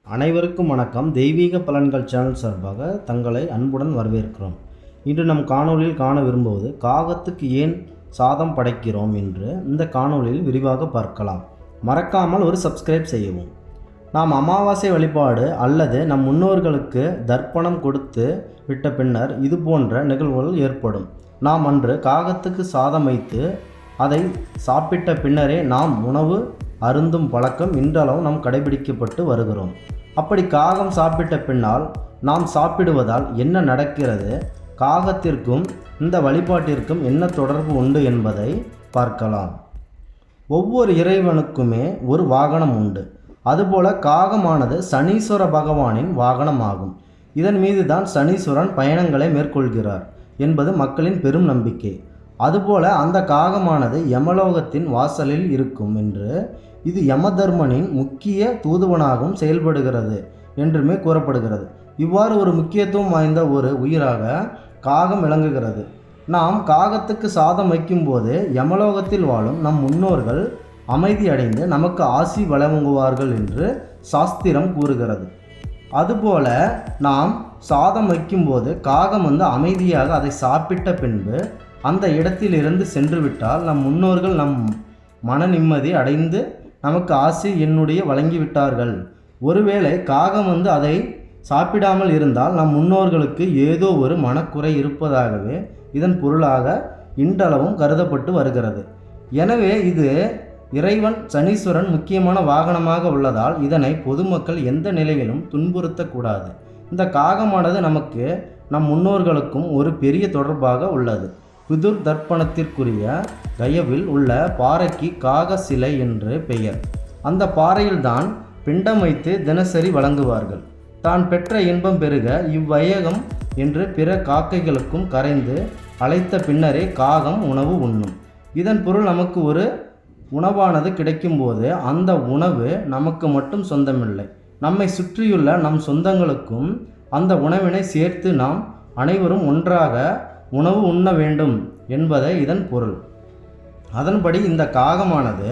அனைவருக்கும் வணக்கம். தெய்வீக பலன்கள் சேனல் சார்பாக தங்களை அன்புடன் வரவேற்கிறோம். இன்று நம் காணொலியில் காண விரும்புவது காகத்துக்கு ஏன் சாதம் படைக்கிறோம் என்று இந்த காணொலியில் விரிவாக பார்க்கலாம். மறக்காமல் ஒரு சப்ஸ்கிரைப் செய்யவும். நாம் அமாவாசை வழிபாடு அல்லது நம் முன்னோர்களுக்கு தர்ப்பணம் கொடுத்து விட்ட பின்னர் இது போன்ற நிகழ்வுகள் ஏற்படும். நாம் அன்று காகத்துக்கு சாதம் வைத்து அதை சாப்பிட்ட பின்னரே நாம் உணவு அருந்தும் பழக்கம் இன்றளவு நாம் கடைபிடிக்கப்பட்டு வருகிறோம். அப்படி காகம் சாப்பிட்ட பின்னால் நாம் சாப்பிடுவதால் என்ன நடக்கிறது, காகத்திற்கும் இந்த வழிபாட்டிற்கும் என்ன தொடர்பு உண்டு என்பதை பார்க்கலாம். ஒவ்வொரு இறைவனுக்குமே ஒரு வாகனம் உண்டு. அதுபோல காகமானது சனீஸ்வர பகவானின் வாகனம் ஆகும். இதன் மீது தான் சனீஸ்வரன் பயணங்களை மேற்கொள்கிறார் என்பது மக்களின் பெரும் நம்பிக்கை. அதுபோல அந்த காகமானது யமலோகத்தின் வாசலில் இருக்கும் என்று, இது யமதர்மனின் முக்கிய தூதுவனாகவும் செயல்படுகிறது என்றுமே கூறப்படுகிறது. இவ்வாறு ஒரு முக்கியத்துவம் வாய்ந்த ஒரு உயிராக காகம் விளங்குகிறது. நாம் காகத்துக்கு சாதம் வைக்கும்போது யமலோகத்தில் வாழும் நம் முன்னோர்கள் அமைதி அடைந்து நமக்கு ஆசி வழங்குவார்கள் என்று சாஸ்திரம் கூறுகிறது. அதுபோல நாம் சாதம் வைக்கும்போது காகம் அமைதியாக அதை சாப்பிட்ட பின்பு அந்த இடத்திலிருந்து சென்று விட்டால் நம் முன்னோர்கள் நம் மன நிம்மதி அடைந்து நமக்கு ஆசி என்னுடைய வழங்கிவிட்டார்கள். ஒருவேளை காகம் அதை சாப்பிடாமல் இருந்தால் நம் முன்னோர்களுக்கு ஏதோ ஒரு மனக்குறை இருப்பதாகவே இதன் பொருளாக இன்றளவும் கருதப்பட்டு வருகிறது. எனவே இது இறைவன் சனீஸ்வரன் முக்கியமான வாகனமாக உள்ளதால் இதனை பொதுமக்கள் எந்த நிலையிலும் துன்புறுத்தக்கூடாது. இந்த காகமானது நமக்கு நம் முன்னோர்களுக்கும் ஒரு பெரிய தொடர்பாக உள்ளது. பிதுர் தர்ப்பணத்திற்குரிய கயவில் உள்ள பாறைக்கு காக சிலை என்று பெயர். அந்த பாறையில்தான் பிண்டம் வைத்து தினசரி வழங்குவார்கள். தான் பெற்ற இன்பம் பெருக இவ்வையகம் என்று பிற காக்கைகளுக்கும் கரைந்து அழைத்த பின்னரே காகம் உணவு உண்ணும். இதன் பொருள் நமக்கு ஒரு உணவானது கிடைக்கும்போது அந்த உணவு நமக்கு மட்டும் சொந்தமில்லை, நம்மை சுற்றியுள்ள நம் சொந்தங்களுக்கும் அந்த உணவினை சேர்த்து நாம் அனைவரும் ஒன்றாக உணவு உண்ண வேண்டும் என்பதை இதன் பொருள். அதன்படி இந்த காகமானது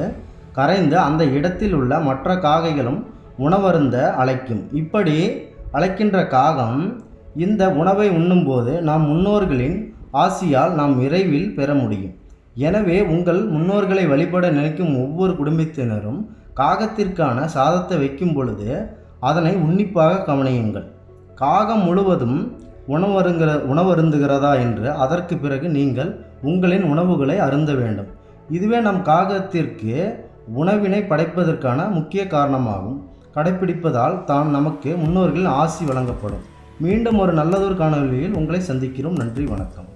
கரைந்து அந்த இடத்தில் உள்ள மற்ற காகைகளும் உணவருந்த அழைக்கும். இப்படி அழைக்கின்ற காகம் இந்த உணவை உண்ணும்போது நாம் முன்னோர்களின் ஆசியால் நாம் விரைவில் பெற முடியும். எனவே உங்கள் முன்னோர்களை வழிபட நினைக்கும் ஒவ்வொரு குடும்பத்தினரும் காகத்திற்கான சாதத்தை வைக்கும் பொழுது அதனை உன்னிப்பாக கவனியுங்கள். காகம் முழுவதும் உணவருந்துகிறதா என்று அதற்கு பிறகு நீங்கள் உங்களின் உணவுகளை அருந்த வேண்டும். இதுவே நம் காகத்திற்கு உணவினை படைப்பதற்கான முக்கிய காரணமாகும். கடைப்பிடிப்பதால் தான் நமக்கு முன்னோர்களின் ஆசி வழங்கப்படும். மீண்டும் ஒரு நல்லதொரு காணொளியில் உங்களை சந்திக்கிறோம். நன்றி, வணக்கம்.